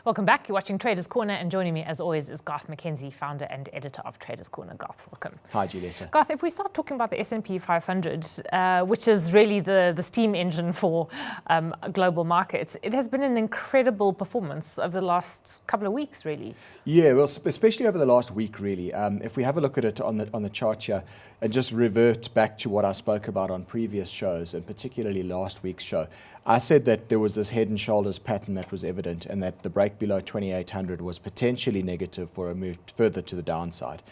Welcome back. You're watching Traders Corner, and joining me as always is Garth McKenzie, founder and editor of Traders Corner. Garth, welcome. Hi, Julieta. Garth, if we start talking about the S&P 500, which is really the steam engine for global markets, it has been an incredible performance over the last couple of weeks, really. Yeah, well, especially over the last week, really. If we have a look at it on the chart here and just revert back to what I spoke about on previous shows, and particularly last week's show, I said that there was this head and shoulders pattern that was evident, and that the break below 2,800 was potentially negative for a move further to the downside.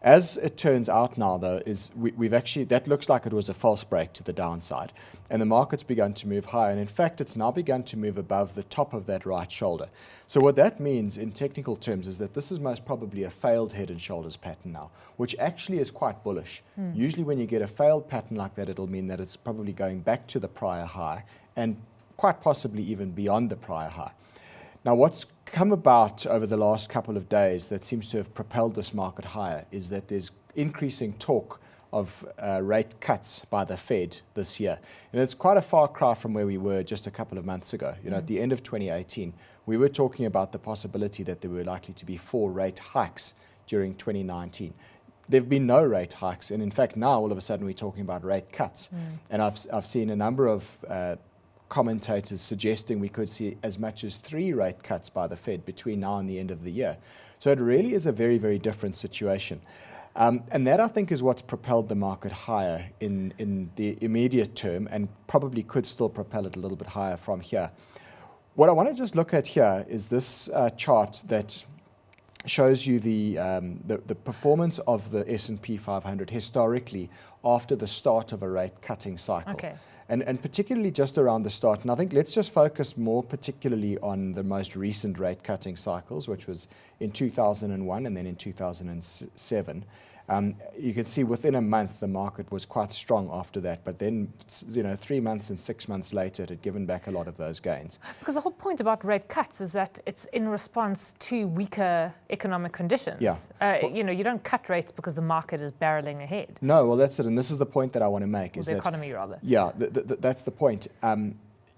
As it turns out now, though, we've actually, that looks like it was a false break to the downside, and the market's begun to move higher, and in fact it's now begun to move above the top of that right shoulder. So what that means in technical terms is that this is most probably a failed head and shoulders pattern now, which actually is quite bullish. Usually when you get a failed pattern like that, it'll mean that it's probably going back to the prior high and quite possibly even beyond the prior high. Now, what's come about over the last couple of days that seems to have propelled this market higher is that there's increasing talk of rate cuts by the Fed this year. And it's quite a far cry from where we were just a couple of months ago. You know, at the end of 2018, we were talking about the possibility that there were likely to be 4 rate hikes during 2019. There have been no rate hikes, and in fact now all of a sudden we're talking about rate cuts. And I've seen a number of commentators suggesting we could see as much as 3 rate cuts by the Fed between now and the end of the year. So it really is a very, very different situation. And that, I think, is what's propelled the market higher in the immediate term, and probably could still propel it a little bit higher from here. What I want to just look at here is this chart that shows you the performance of the S&P 500 historically after the start of a rate cutting cycle. Okay. And particularly just around the start. And I think let's just focus more particularly on the most recent rate cutting cycles, which was in 2001 and then in 2007. You can see within a month the market was quite strong after that, but then 3 months and 6 months later it had given back a lot of those gains. Because the whole point about rate cuts is that it's in response to weaker economic conditions. Yeah. You don't cut rates because the market is barreling ahead. No, well, that's it, and this is the point that I want to make. Or the economy, rather. Yeah, that's the point.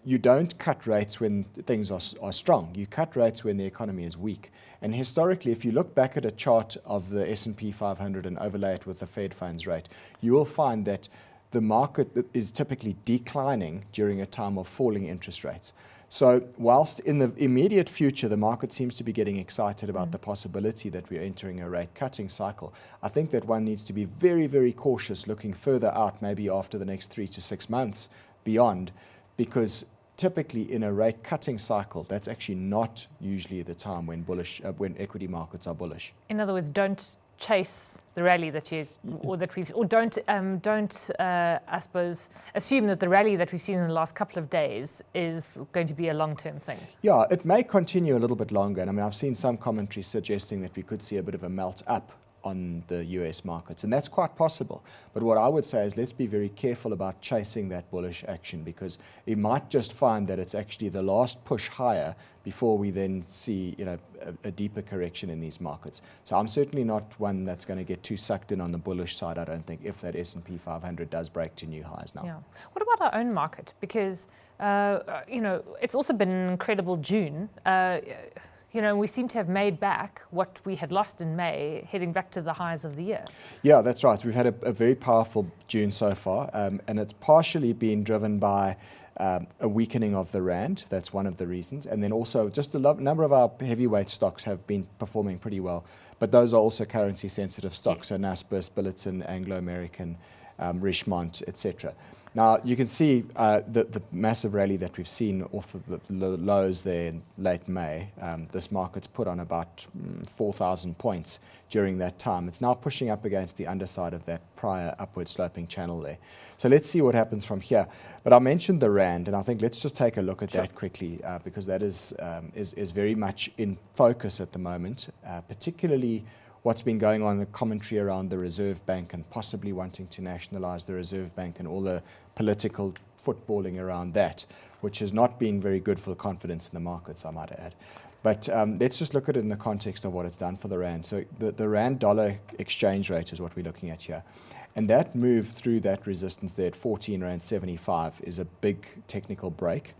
You don't cut rates when things are strong. You cut rates when the economy is weak. And historically, if you look back at a chart of the S&P 500 and overlay it with the Fed funds rate, you will find that the market is typically declining during a time of falling interest rates. So whilst in the immediate future, the market seems to be getting excited about the possibility that we're entering a rate cutting cycle, I think that one needs to be very, very cautious looking further out, maybe after the next 3 to 6 months beyond, because typically in a rate cutting cycle, that's actually not usually the time when when equity markets are bullish. In other words, don't chase the rally don't I suppose assume that the rally that we've seen in the last couple of days is going to be a long-term thing. Yeah, it may continue a little bit longer. And I mean, I've seen some commentary suggesting that we could see a bit of a melt up on the US markets, and that's quite possible. But what I would say is let's be very careful about chasing that bullish action, because we might just find that it's actually the last push higher before we then see a deeper correction in these markets. So I'm certainly not one that's going to get too sucked in on the bullish side, I don't think, if that S&P 500 does break to new highs now. Yeah. What about our own market? Because it's also been an incredible June. We seem to have made back what we had lost in May, heading back to the highs of the year. Yeah, that's right. We've had a very powerful June so far, and it's partially been driven by a weakening of the rand. That's one of the reasons. And then also just a number of our heavyweight stocks have been performing pretty well, but those are also currency sensitive stocks, so Naspers, Billiton, Anglo American, Richemont, etc. Now, you can see the massive rally that we've seen off of the lows there in late May. This market's put on about 4,000 points during that time. It's now pushing up against the underside of that prior upward sloping channel there. So let's see what happens from here. But I mentioned the rand, and I think let's just take a look at that quickly, because that is very much in focus at the moment, particularly what's been going on in the commentary around the Reserve Bank and possibly wanting to nationalize the Reserve Bank and all the political footballing around that, which has not been very good for the confidence in the markets, I might add. But let's just look at it in the context of what it's done for the rand. So the rand-dollar exchange rate is what we're looking at here. And that move through that resistance there at 14 Rand 75 is a big technical break.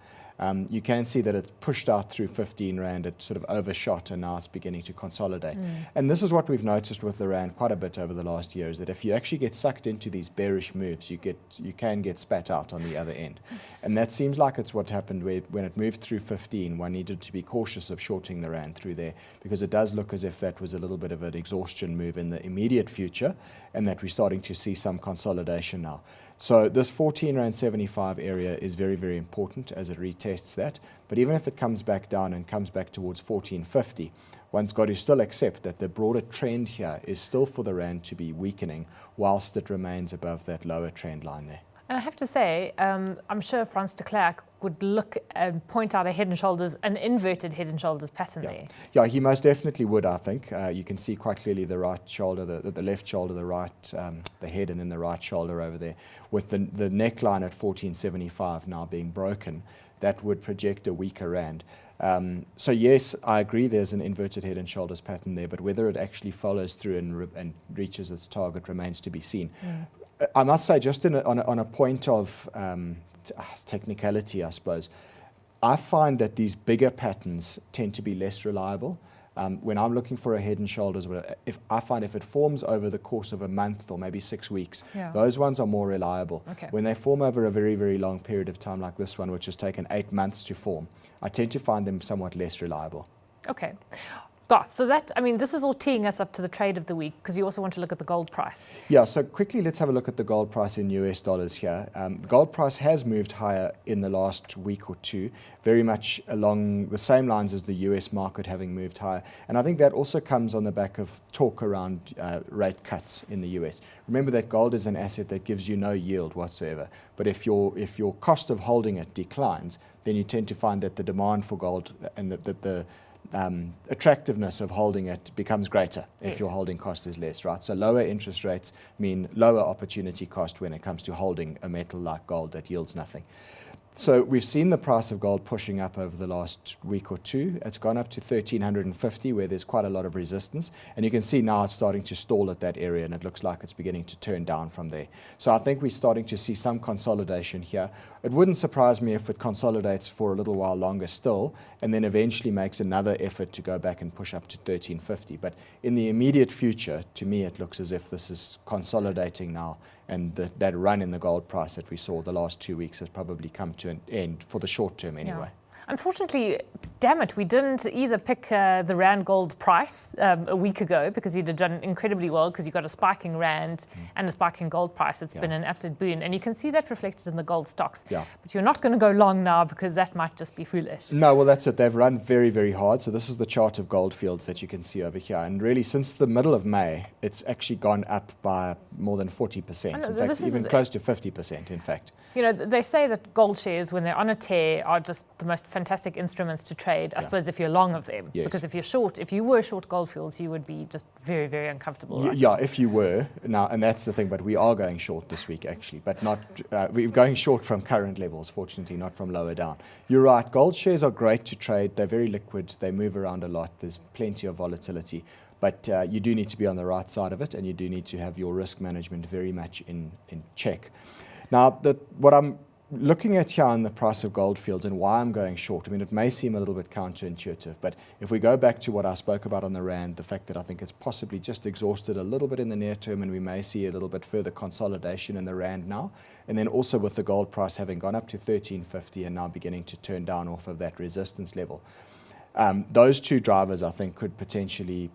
you can see that it's pushed out through 15 Rand, it sort of overshot, and now it's beginning to consolidate. And this is what we've noticed with the Rand quite a bit over the last year, is that if you actually get sucked into these bearish moves, you can get spat out on the other end. And that seems like it's what happened when it moved through 15. One needed to be cautious of shorting the Rand through there, because it does look as if that was a little bit of an exhaustion move in the immediate future, and that we're starting to see some consolidation now. So this 14 Rand 75 area is very, very important as it retests that. But even if it comes back down and comes back towards 14.50, one's got to still accept that the broader trend here is still for the Rand to be weakening whilst it remains above that lower trend line there. And I have to say, I'm sure Frans de Klerk would look and point out a head and shoulders, an inverted head and shoulders pattern there. Yeah, he most definitely would, I think. You can see quite clearly the right shoulder, the left shoulder, the right, the head, and then the right shoulder over there. With the neckline at 14.75 now being broken, that would project a weaker Rand. So yes, I agree there's an inverted head and shoulders pattern there, but whether it actually follows through and reaches its target remains to be seen. I must say, just on a point of technicality, I suppose, I find that these bigger patterns tend to be less reliable. When I'm looking for a head and shoulders, if it forms over the course of a month or maybe 6 weeks, those ones are more reliable. Okay. When they form over a very, very long period of time, like this one, which has taken 8 months to form, I tend to find them somewhat less reliable. Okay. Gosh, so that, I mean, this is all teeing us up to the trade of the week, because you also want to look at the gold price. Yeah, so quickly let's have a look at the gold price in US dollars here. The gold price has moved higher in the last week or two, very much along the same lines as the US market having moved higher. And I think that also comes on the back of talk around rate cuts in the US. Remember that gold is an asset that gives you no yield whatsoever. But if your cost of holding it declines, then you tend to find that the demand for gold and the attractiveness of holding it becomes greater if your holding cost is less, right? So lower interest rates mean lower opportunity cost when it comes to holding a metal like gold that yields nothing. So we've seen the price of gold pushing up over the last week or two. It's gone up to 1,350, where there's quite a lot of resistance. And you can see now it's starting to stall at that area, and it looks like it's beginning to turn down from there. So I think we're starting to see some consolidation here. It wouldn't surprise me if it consolidates for a little while longer still, and then eventually makes another effort to go back and push up to 1,350. But in the immediate future, to me, it looks as if this is consolidating now, and that run in the gold price that we saw the last 2 weeks has probably come to an end for the short term anyway. Yeah. Unfortunately, damn it, we didn't either pick the Rand gold price a week ago, because you'd have done incredibly well because you got a spiking Rand and a spiking gold price. It's been an absolute boon. And you can see that reflected in the gold stocks. Yeah. But you're not going to go long now, because that might just be foolish. No, well, that's it. They've run very, very hard. So this is the chart of gold fields that you can see over here. And really, since the middle of May, it's actually gone up by more than 40%. In fact, even close to 50%, in fact. You know, they say that gold shares, when they're on a tear, are just the most fantastic instruments to trade, I suppose, if you're long of them. Yes. Because if you were short gold fields, you would be just very, very uncomfortable. Right? Yeah, if you were. Now, and that's the thing, but we are going short this week, actually. But not, we're going short from current levels, fortunately, not from lower down. You're right, gold shares are great to trade. They're very liquid. They move around a lot. There's plenty of volatility. But you do need to be on the right side of it, and you do need to have your risk management very much in check. Now, what I'm looking at here in the price of gold fields and why I'm going short, I mean, it may seem a little bit counterintuitive, but if we go back to what I spoke about on the Rand, the fact that I think it's possibly just exhausted a little bit in the near term, and we may see a little bit further consolidation in the Rand now, and then also with the gold price having gone up to 1,350 and now beginning to turn down off of that resistance level. Those two drivers, I think, could potentially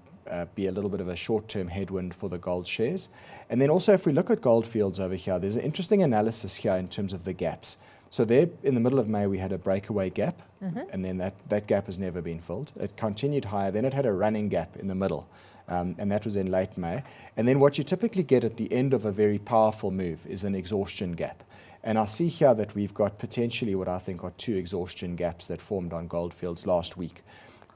be a little bit of a short-term headwind for the gold shares. And then also, if we look at gold fields over here, there's an interesting analysis here in terms of the gaps. So there, in the middle of May, we had a breakaway gap, and then that gap has never been filled. It continued higher, then it had a running gap in the middle, and that was in late May. And then what you typically get at the end of a very powerful move is an exhaustion gap. And I see here that we've got potentially what I think are two exhaustion gaps that formed on gold fields last week.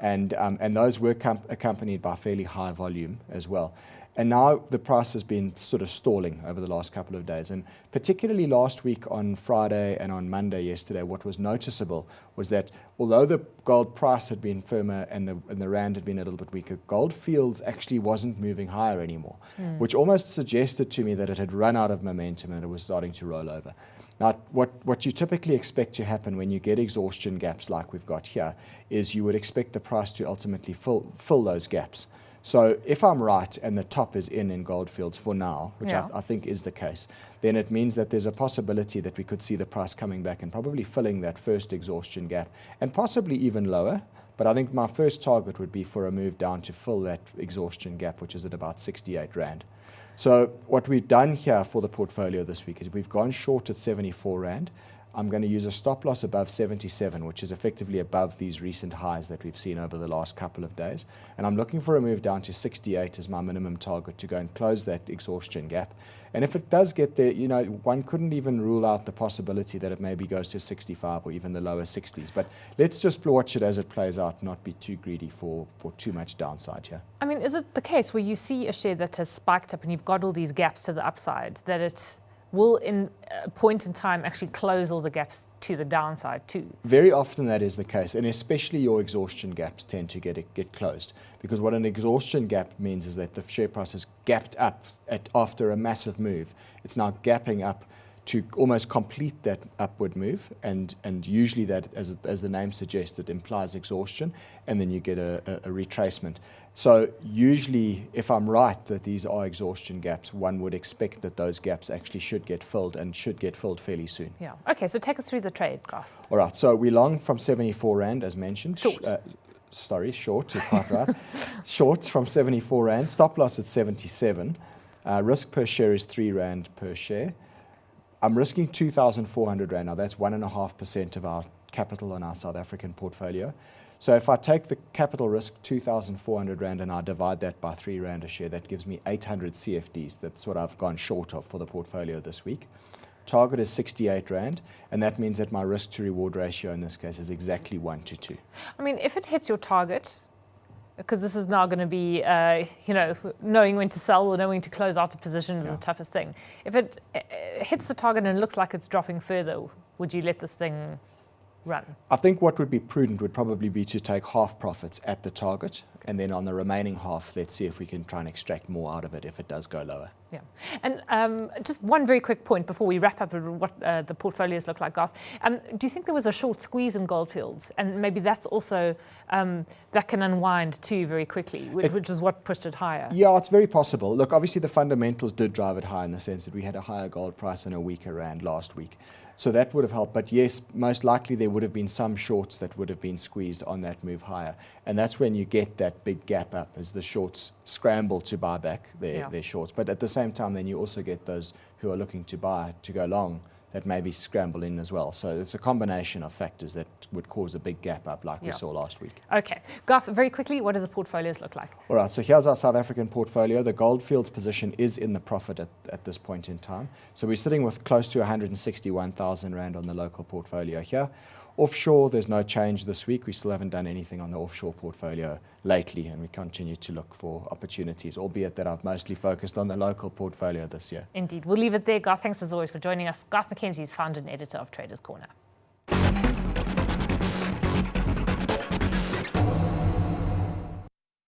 And those were accompanied by fairly high volume as well. And now the price has been sort of stalling over the last couple of days. And particularly last week on Friday and on Monday yesterday, what was noticeable was that although the gold price had been firmer and the Rand had been a little bit weaker, gold fields actually wasn't moving higher anymore, which almost suggested to me that it had run out of momentum and it was starting to roll over. Now, what you typically expect to happen when you get exhaustion gaps like we've got here is you would expect the price to ultimately fill those gaps. So if I'm right and the top is in Goldfields for now, which I think is the case, then it means that there's a possibility that we could see the price coming back and probably filling that first exhaustion gap and possibly even lower. But I think my first target would be for a move down to fill that exhaustion gap, which is at about 68 Rand. So what we've done here for the portfolio this week is we've gone short at 74 Rand. I'm going to use a stop loss above 77, which is effectively above these recent highs that we've seen over the last couple of days. And I'm looking for a move down to 68 as my minimum target to go and close that exhaustion gap. And if it does get there, you know, one couldn't even rule out the possibility that it maybe goes to 65 or even the lower 60s. But let's just watch it as it plays out, not be too greedy for too much downside here. I mean, is it the case where you see a share that has spiked up and you've got all these gaps to the upside, that it will in a point in time actually close all the gaps to the downside too? Very often that is the case, and especially your exhaustion gaps tend to get closed, because what an exhaustion gap means is that the share price is gapped up after a massive move. It's now gapping up to almost complete that upward move, and usually that, as the name suggests, it implies exhaustion, and then you get a retracement. So usually, if I'm right that these are exhaustion gaps, one would expect that those gaps actually should get filled, and should get filled fairly soon. Yeah. Okay, so take us through the trade, Garth. All right, so we long from 74 Rand, as mentioned. Short. Short, you're quite right. Shorts from 74 Rand, stop loss at 77. Risk per share is 3 Rand per share. I'm risking 2,400 Rand now. That's 1.5% of our capital on our South African portfolio. So if I take the capital risk, 2,400 Rand, and I divide that by 3 Rand a share, that gives me 800 CFDs. That's what I've gone short of for the portfolio this week. Target is 68 Rand, and that means that my risk to reward ratio in this case is exactly 1 to 2. I mean, if it hits your target, because this is now going to be, knowing when to sell or knowing to close out a position is the toughest thing. If it hits the target and it looks like it's dropping further, would you let this thing run? I think what would be prudent would probably be to take half profits at the target, and then on the remaining half, let's see if we can try and extract more out of it if it does go lower. Yeah. And just one very quick point before we wrap up what the portfolios look like, Garth. Do you think there was a short squeeze in Goldfields? And maybe that's also, that can unwind too very quickly, which is what pushed it higher. Yeah, it's very possible. Look, obviously the fundamentals did drive it high in the sense that we had a higher gold price and a weaker Rand last week. So that would have helped. But yes, most likely there would have been some shorts that would have been squeezed on that move higher. And that's when you get that big gap up as the shorts scramble to buy back their shorts. But at the same time, then you also get those who are looking to buy, to go long, that maybe scramble in as well. So it's a combination of factors that would cause a big gap up like we saw last week. Okay. Garth, very quickly, what do the portfolios look like? All right, so here's our South African portfolio. The Goldfields position is in the profit at this point in time. So we're sitting with close to 161,000 Rand on the local portfolio here. Offshore, there's no change this week. We still haven't done anything on the offshore portfolio lately, and we continue to look for opportunities, albeit that I've mostly focused on the local portfolio this year. Indeed. We'll leave it there. Garth, thanks as always for joining us. Garth McKenzie is founder and editor of Traders Corner.